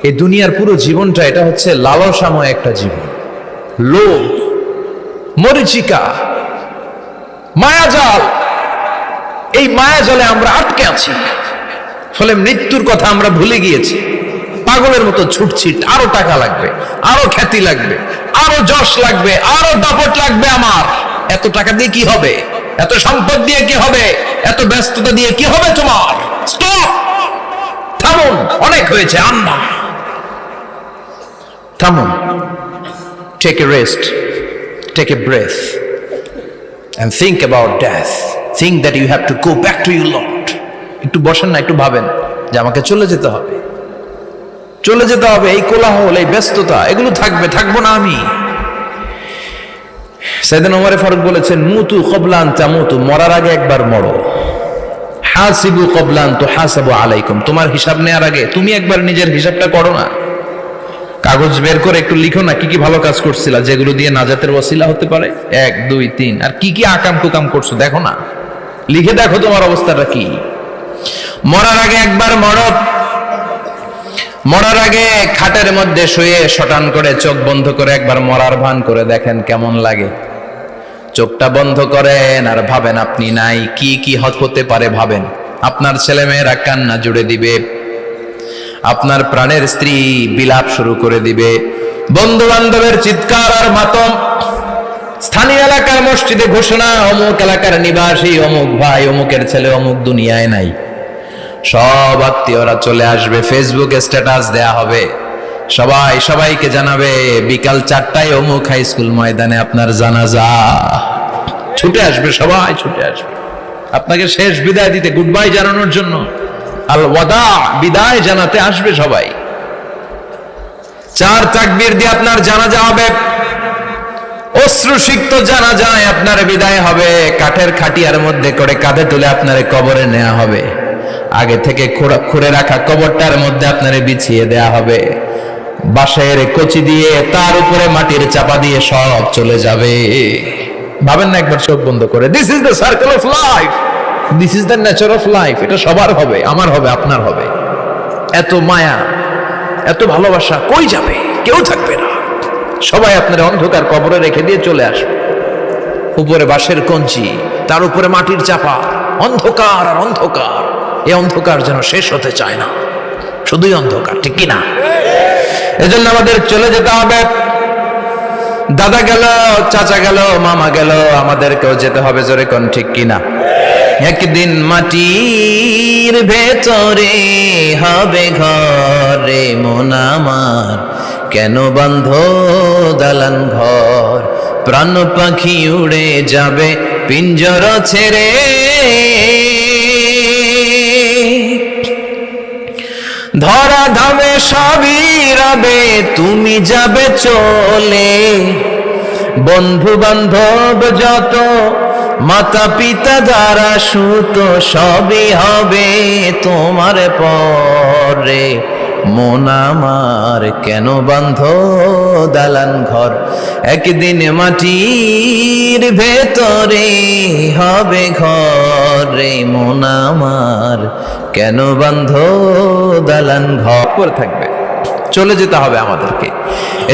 এই দুনিয়ার পুরো জীবনটা এটা হচ্ছে লালসাময় একটা জীবন, লোভ, মরিচিকা, মায়াজাল। এই মায়াজালে আমরা আটকে আছি, ফলে মৃত্যুর কথা আমরা ভুলে গিয়েছি। পাগলের মতো ছুটছি, আরো টাকা লাগবে, আরো খ্যাতি লাগবে, আরো যশ লাগবে, আরো দাপট লাগবে। আমার এত টাকা দিয়ে কি হবে? এত সম্পদ দিয়ে কি হবে? এত ব্যস্ততা দিয়ে কি হবে তোমার? স্টপ, থামুন, অনেক হয়েছে। আন্না, থামুন, take a rest, take a breath and think about death. Think that you have to go back to your Lord. একটু বসেন না, একটু ভাবেন যে আমাকে চলে যেতে হবে, চলে যেতে হবে। এই কোলাহল, এই ব্যস্ততা, এগুলো থাকবে, থাকবো না আমি। সাইয়েদনা ওমর ফারুক বলেছেন, মুতু ক্বাবলা আন তামুতু, মরার আগে একবার মরো। হাসিবু ক্বাবলা আন তুহাসাবু আলাইকুম, তোমার হিসাব নেওয়ার আগে তুমি একবার নিজের হিসাবটা করো না। কাগজ বের করে একটু লিখো না কি কি ভালো কাজ করছিলা, যেগুলো দিয়ে নাজাতের ওসিলা হতে পারে। 1 2 3, আর কি কি আকাম কুকাম করছো দেখো না, লিখে দেখো তোমার অবস্থাটা কি। মরার আগে একবার মরো। মরার আগে খাটের মধ্যে শুয়ে শটান করে চোখ বন্ধ করে একবার মরার ভান করে দেখেন কেমন লাগে। চোখটা বন্ধ করেন আর ভাবেন আপনি নাই, কি কি হতে পারে ভাবেন। আপনার ছেলেমেয়েরা কান্না জুড়ে দিবে, আপনার প্রাণের স্ত্রী বিলাপ শুরু করে দিবে, বন্ধু বান্ধবের চিৎকার আর মাতম, স্থানীয় এলাকার মসজিদে ঘোষণা, অমুক এলাকার নিবাসী অমুক ভাই অমুকের ছেলে অমুক দুনিয়ায় নাই। সব আত্মীয়রা চলে আসবে, ফেসবুকে স্ট্যাটাস দেয়া হবে, সবাই সবাইকে জানাবে বিকাল 4টায় অমুক হাই স্কুল ময়দানে আপনার জানাজা। ছুটে আসবে, সবাই ছুটে আসবে আপনাকে শেষ বিদায় দিতে, গুড বাই জানানোর জন্য, আল ওয়াদা, বিদায় জানাতে আসবে সবাই। 4 তাকবীর দিয়ে আপনার জানাজা হবে, অশ্রুসিক্ত জানাজায় আপনার বিদায় হবে। কাঠের খাটিয়ার মধ্যে করে কাঁধে তুলে আপনার কবরে নেওয়া হবে। আগে থেকে খুঁড়ে রাখা কবরটার মধ্যে আপনারে বিছিয়ে দেয়া হবে। বাঁশের কচি দিয়ে তার উপরে মাটির চাপা দিয়ে সব চলে যাবে। ভাবেন না একবার চোখ বন্ধ করে, this is the circle of life, this is the nature of life. এটা সবার হবে, আমার হবে, আপনার হবে। এত মায়া, এত ভালোবাসা কই যাবে? কেউ থাকবে না, সবাই আপনার অন্ধকার কবরে রেখে দিয়ে চলে আসবে। উপরে বাঁশের কঞ্চি, তার উপরে মাটির চাপা, অন্ধকার আর অন্ধকার। এই অন্ধকার যেন শেষ হতে চায় না, শুধুই অন্ধকার, ঠিক কিনা? এজন্য আমাদের চলে যেতে হবে। দাদা গেল, চাচা গেল, মামা গেল, আমাদেরকেও যেতে হবে, জোরে কোন ঠিক কিনা? একদিন মাটির ভেতরে হবে ঘরে মন আমার, কেন বন্ধ দালান ঘর, প্রাণ পাখি উড়ে যাবে পিঞ্জর ছেড়ে। ধরা ধামে সবই রবে, তুমি যাবে চলে। বন্ধু বান্ধব যত, মাতা পিতা যারা সুত, সবই হবে তোমার পরে। মন আমার কেন বন্ধ দালান ঘর, একদিন মাটির ভেতরে হবে ঘরে। মন আমার কেন বন্ধ দালান ঘর থাকবে, চলে যেতে হবে আমাদেরকে।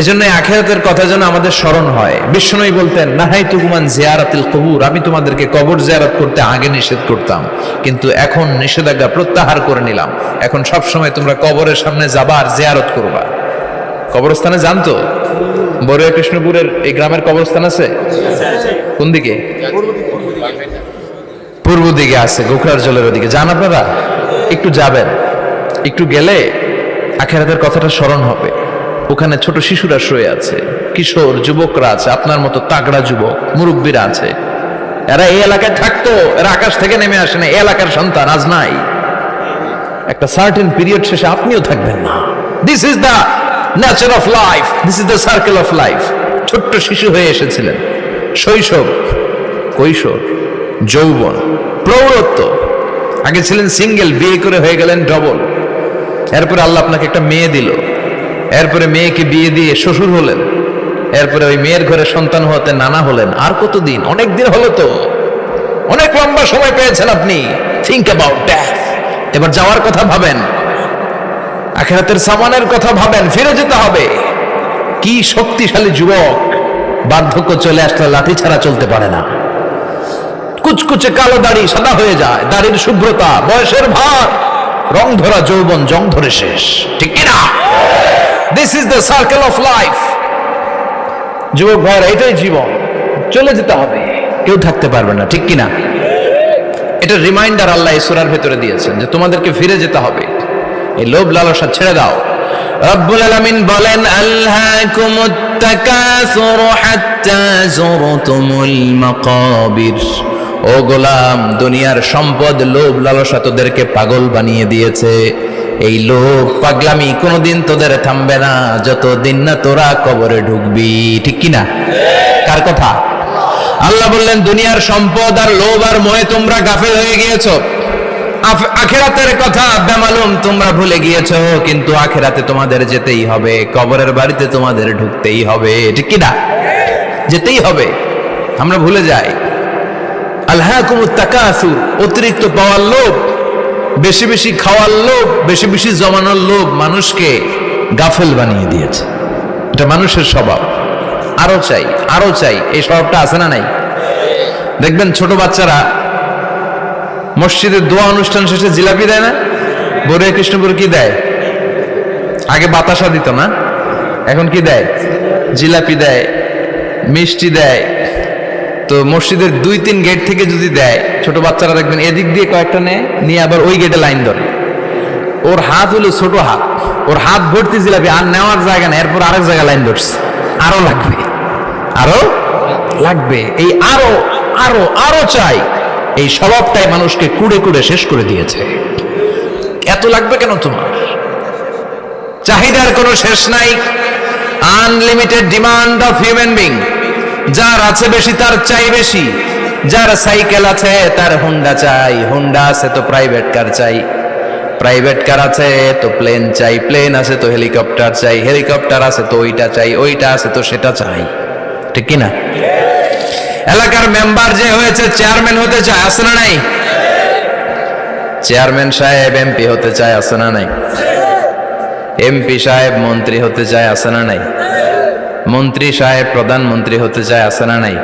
এজন্য আখিরাতের কথা যেন আমাদের স্মরণ হয়। বিশ্বনবী বলতেন, নাহাইতুকুমান জিয়ারাতিল কবুর, আমি তোমাদেরকে কবর জিয়ারত করতে আগে নিষেধ করতাম, কিন্তু এখন নিষেধাজ্ঞা প্রত্যাহার করে নিলাম। এখন সব সময় তোমরা কবরের সামনে যাবা আর জিয়ারত করবা। কবরস্থানে জানতো বড়ুয়া কৃষ্ণপুরের এই গ্রামের কবরস্থান আছে কোন দিকে? পূর্ব দিকে আছে, গোখরার জলের ওদিকে। যান আপনারা, একটু যাবেন, একটু গেলে আখিরাতের কথাটা স্মরণ হবে। ওখানে ছোট শিশুরা শুয়ে আছে, কিশোর যুবকরা আছে, আপনার মতো তাগড়া যুবক, মুরব্বীরা আছে। এরা এই এলাকায় থাকতো, এরা আকাশ থেকে নেমে আসে না, এই এলাকার সন্তান আজ নাই। একটা সার্টেন পিরিয়ড শেষে আপনিও থাকবেন না। This is the nature of life, this is the circle of life. ছোট্ট শিশু হয়ে এসেছিলেন, শৈশব, কৈশোর, যৌবন, প্রৌঢ়ত্ব। আগে ছিলেন সিঙ্গেল, বিয়ে করে হয়ে গেলেন ডবল। এরপরে আল্লাহ আপনাকে একটা মেয়ে দিল, এরপরে মেয়েকে বিয়ে দিয়ে শ্বশুর হলেন, এরপরে ওই মেয়ের ঘরে সন্তান হতে নানা হলেন। আর কতদিন? অনেক দিন হলো তো, অনেক লম্বা সময় পেয়েছেন আপনি। Think about death. এবার যাওয়ার কথা ভাবেন। আখিরাতের সামানের কথা ভাবেন, ফিরে যেতে হবে। কি শক্তিশালী যুবক, বার্ধক্য চলে আসলে লাঠি ছাড়া চলতে পারে না। কুচকুচে কালো দাড়ি সাদা হয়ে যায়, দাড়ির শুভ্রতা, বয়সের ভার, রং ধরা যৌবন জং ধরে শেষ, ঠিক কিনা? This is the circle of life. যুবক ভাইরা, এটাই জীবন, চলে যেতে হবে, কেউ থাকতে পারবে না, ঠিক কিনা? এটা রিমাইন্ডার আল্লাহ এই সূরার ভেতরে দিয়েছেন যে তোমাদেরকে ফিরে যেতে হবে, এই লোভ লালসা ছেড়ে দাও। রব্বুল আলামিন বলেন, আলহাকুমুত তাকাসুর হাত্তা যুরতুমুল মাকাবির। ও গোলাম, দুনিয়ার সম্পদ, লোভ লালসা তোদেরকে পাগল বানিয়ে দিয়েছে। এই লোভ পাগলামি কোনোদিন তোদের থামবে না যতদিন না তোরা কবরে ঢুকবি, ঠিক কিনা? কার কথা? আল্লাহ বললেন, দুনিয়ার সম্পদ আর লোভ আর মোহে তোমরা গাফেল হয়ে গিয়েছো। আখিরাতের কথা বেমালুম তোমরা ভুলে গিয়েছো, কিন্তু আখিরাতে তোমাদের যেতেই হবে, কবরের বাড়িতে তোমাদের ঢুকতেই হবে, ঠিক কিনা? যেতেই হবে, আমরা ভুলে যাই। আলহাকুমুত তাকাসুর, অতিরিক্ত পাওয়ার লোভ, বেশি বেশি খাওয়ার লোভ, বেশি বেশি জমানোর লোভ মানুষকে গাফেল বানিয়ে দিয়েছে। এটা মানুষের স্বভাব, আরো চাই আরো চাই, এই স্বভাবটা আছে না নাই? দেখবেন ছোট বাচ্চারা মসজিদের দোয়া অনুষ্ঠান শেষে জিলাপি দেয় না? বড়ে কৃষ্ণপুর কি দেয়? আগে বাতাসা দিত না, এখন কি দেয়? জিলাপি দেয়, মিষ্টি দেয়। তো মসজিদের 2-3 গেট থেকে যদি দেয়, ছোট বাচ্চারা দেখবেন এদিক দিয়ে কয়েকটা নিয়ে আবার ওই গেটে লাইন ধরে। ওর হাত হলো ছোট হাত, ওর হাত ভর্তি জিলাপি, আর নেওয়ার জায়গা নেই, এরপর আরেক জায়গায় লাইন ধরছে, আরো লাগবে, আরো লাগবে, এই আরো আরো আরো চাই। এই স্বভাবটাই মানুষকে কুড়ে কুড়ে শেষ করে দিয়েছে। এত লাগবে কেন তোমার? চাহিদার কোনো শেষ নাই, unlimited demand of human being. যার আছে বেশি তার চাই বেশি, যার সাইকেল আছে তার হুন্ডা চাই, হুন্ডা আছে তো প্রাইভেট কার চাই, প্রাইভেট কার আছে তো প্লেন চাই, প্লেন আছে তো হেলিকপ্টার চাই, হেলিকপ্টার আছে তো ওইটা চাই, ওইটা আছে তো সেটা চাই, ঠিক কিনা? এলাকার মেম্বার যে হয়েছে চেয়ারম্যান হতে চায়, আছে না নাই? চেয়ারম্যান সাহেব এমপি হতে চায়, আছে না নাই? এমপি সাহেব মন্ত্রী হতে চায়, আছে না নাই? মন্ত্রী সাহেব প্রধানমন্ত্রী হতে চায়, আছে না নাই?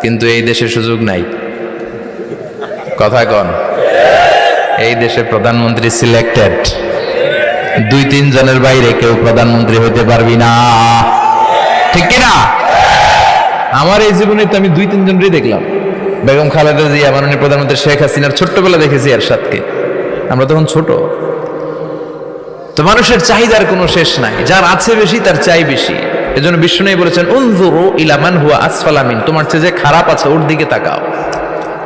কিন্তু এই দেশে সুযোগ নাই, কথা কন। এই দেশে প্রধানমন্ত্রী সিলেক্টেড, 2-3 জনের বাইরে কেউ প্রধানমন্ত্রী হতে পারবি না, ঠিক কিনা? আমার এই জীবনে তো আমি 2-3 জনই দেখলাম। বেগম খালেদা জিয়া, মাননীয় প্রধানমন্ত্রী শেখ হাসিনার ছোট্টবেলা দেখেছি এরশাদকে, আমরা তখন ছোট। তো মানুষের চাহিদার কোনো শেষ নাই, যার আছে বেশি তার চাই বেশি। এজন্য বিষ্ণু বলেছেন, উনজুরু ইলা মান হুয়া আসফালা মিন, তোমার চেয়ে যে খারাপ আছে ওর দিকে তাকাও।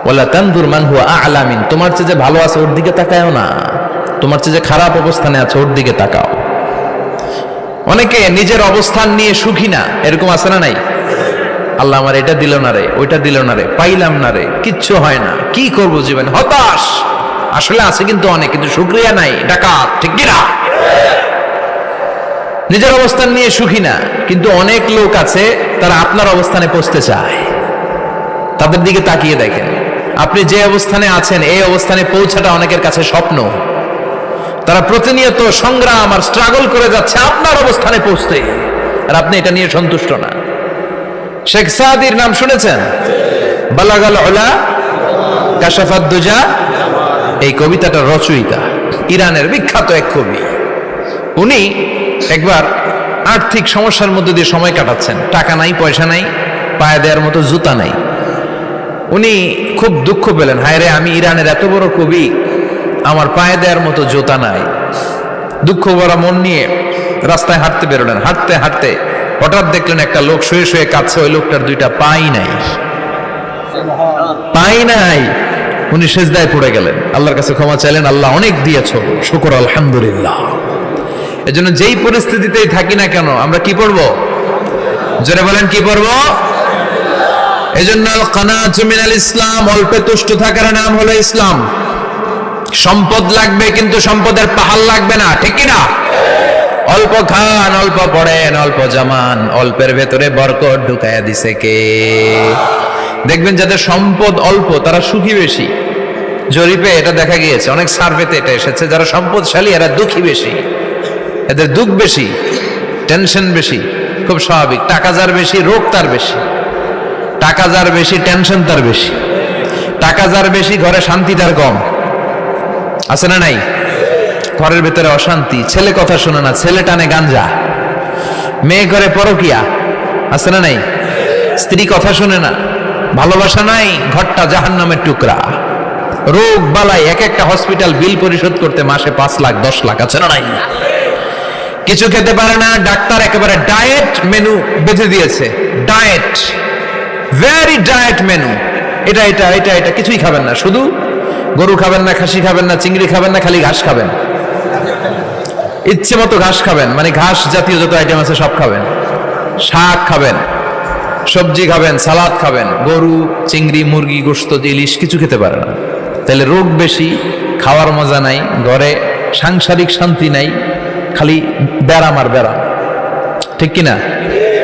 ওয়ালা তানজুর মান হুয়া আ'লা মিন, তোমার চেয়ে যে ভালো আছে ওর দিকে তাকায়ও না, তোমার চেয়ে যে খারাপ অবস্থানে আছে ওর দিকে তাকাও। অনেকে নিজের অবস্থান নিয়ে সুখী না, এরকম আছে না নাই? আল্লাহ আমার এটা দিল না রে, ওইটা দিল না রে, পাইলাম না রে, কিচ্ছু হয় না, কি করব জীবনে, হতাশ। আসলে আছে কিন্তু অনেক, কিন্তু শুকরিয়া নাই, ডাকাত, ঠিক কিনা? নিজের অবস্থান নিয়ে সুখী না, কিন্তু অনেক লোক আছে তারা আপনার অবস্থানে পৌঁছতে চায়। তাদের দিকে তাকিয়ে দেখেন, আপনি যে অবস্থানে আছেন এই অবস্থানে পৌঁছাটা অনেকের কাছে স্বপ্ন। তারা প্রতিনিয়ত সংগ্রাম আর স্ট্রাগল করে যাচ্ছে আপনার অবস্থানে পৌঁছতে, আর আপনি এটা নিয়ে সন্তুষ্ট না। শেখ সাদির নাম শুনেছেন? বালাগাল উলা কাশাফাদ দুজা, এই কবিতাটার রচয়িতা ইরানের বিখ্যাত এক কবি। উনি একবার আর্থিক সমস্যার মধ্যে দিয়ে সময় কাটাচ্ছেন, টাকা নাই, পয়সা নাই, পায়ে দেওয়ার মতো জুতা নাই। উনি খুব দুঃখ পেলেন, হায় রে, আমি ইরানের এত বড় কবি, আমার পায়ে দেওয়ার মতো জুতা নাই। দুঃখ ভরা মন নিয়ে রাস্তায় হাঁটতে বেরোলেন। হাঁটতে হাঁটতে হঠাৎ দেখলেন একটা লোক শুয়ে শুয়ে কাঁদছে, ওই লোকটার 2টা পাই নাই, পাই নাই। উনি সেজদায় পড়ে গেলেন, আল্লাহর কাছে ক্ষমা চাইলেন, আল্লাহ অনেক দিয়েছো, শুকর আলহামদুলিল্লাহ। এজন্য যেই পরিস্থিতিতেই থাকি না কেন আমরা কি পড়বো? জোরে বলেন, কি পড়বো? এজন্য আল কানাতু মিনাল ইসলাম, অল্পে তুষ্ট থাকার নাম হলো ইসলাম। সম্পদ লাগবে কিন্তু সম্পদের পাহাড় লাগবে না, ঠিক কিনা? অল্প খান, অল্প পড়েন, অল্প জমান, অল্পের ভেতরে বরকত ঢুকায়া দিছে কে? দেখবেন যাদের সম্পদ অল্প তারা সুখী বেশি। জরিপে এটা দেখা গিয়েছে, অনেক সার্ভেতে এটা এসেছে, যারা সম্পদশালী এরা দুঃখী বেশি। এদের দুঃখ বেশি, টেনশন বেশি, খুব স্বাভাবিক। টাকা যার বেশি, রোগ তার বেশি। টাকা যার বেশি, টেনশন তার বেশি। টাকা যার বেশি, ঘরে শান্তি তার কম। আছে না নাই? ঘরের ভেতরে অশান্তি, ছেলে কথা শোনে না, ছেলে টানে গাঞ্জা, মেয়ে করে পরকিয়া। আছে না নাই? স্ত্রী কথা শুনে না, ভালোবাসা নাই, ঘরটা জাহান্নামের টুকরা। রোগ বালাই, এক একটা হসপিটাল বিল পরিশোধ করতে মাসে 5 লাখ 10 লাখ। আছে না নাই? কিছু খেতে পারে না, ডাক্তার একেবারে ডায়েট মেনু বেঁধে দিয়েছে। Diet, very diet menu. এটা এটা এটা এটা কিছুই খাবেন না, শুধু গরু খাবেন না, খাসি খাবেন না, চিংড়ি খাবেন না, খালি ঘাস খাবেন। ইচ্ছে মতো ঘাস খাবেন, মানে ঘাস জাতীয় যত আইটেম আছে সব খাবেন। শাক খাবেন, সবজি খাবেন, সালাদ খাবেন। গরু, চিংড়ি, মুরগি, গোশত, ইলিশ কিছু খেতে পারে না। তাহলে রোগ বেশি, খাওয়ার মজা নাই, ঘরে সাংসারিক শান্তি নাই, খালি ব্যারাম আর ব্যারাম। ঠিক কিনা?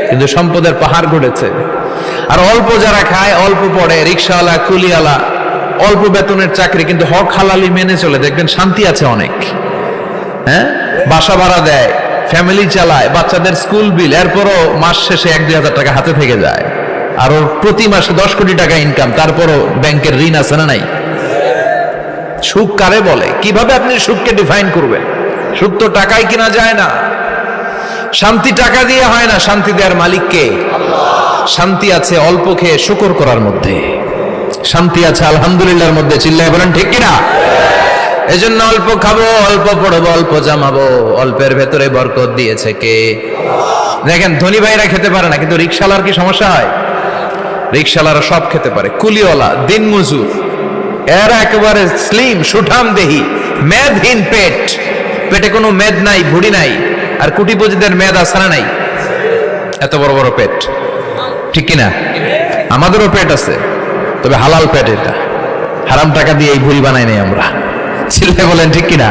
কিন্তু সম্পদের পাহাড় ঘটেছে। আর অল্প যারা খায়, অল্প পড়ে, রিক্সাওয়ালা, কুলিওয়ালা, অল্প বেতনের চাকরি, কিন্তু হক হালালি মেনে চলে, দেখবেন শান্তি আছে অনেক। হ্যাঁ, বাসা ভাড়া দেয়, ফ্যামিলি চালায়, বাচ্চাদের স্কুল বিল, এরপরও মাস শেষে 1-2 হাজার টাকা হাতে থেকে যায়। আর ওর প্রতি মাসে 10 কোটি টাকা ইনকাম, তারপরও ব্যাংকের ঋণ আছে না নাই? সুখ কারে বলে? কিভাবে আপনি সুখকে ডিফাইন করবেন? সুখ তো টাকায় কিনা যায় না। শান্তি টাকা দিয়ে হয় না, শান্তি দেওয়ার মালিক কে? শান্তি আছে অল্প খেয়ে শুকর করার মধ্যে, শান্তি আছে আলহামদুলিল্লাহর মধ্যে। চিল্লায় বলেন ঠিক কিনা? এজন্য অল্প খাবো, অল্প পড়বো, অল্প জামাবো, অল্পের ভেতরে বরকত দিয়েছে কে? দেখেন, ধনী ভাইরা খেতে পারে না, কিন্তু রিক্সাওয়ালার কি সমস্যা হয়? রিক্সাওয়ালারা সব খেতে পারে। কুলিওয়ালা, দিন মজুর, এরা একেবারে স্লিম সুঠাম দেহি, মেদহীন পেট, পেটে কোনো মেদ নাই, ভুড়ি নাই। আর কোটিপতিদের মেদ আছে না নাই? এত বড় বড় পেট। ঠিক কিনা? আমাদেরও পেট আছে, তবে হালাল পেট। এটা হারাম টাকা দিয়ে এই ভুড়ি বানাই নাই আমরা। ছেলে বলেন ঠিক কিনা?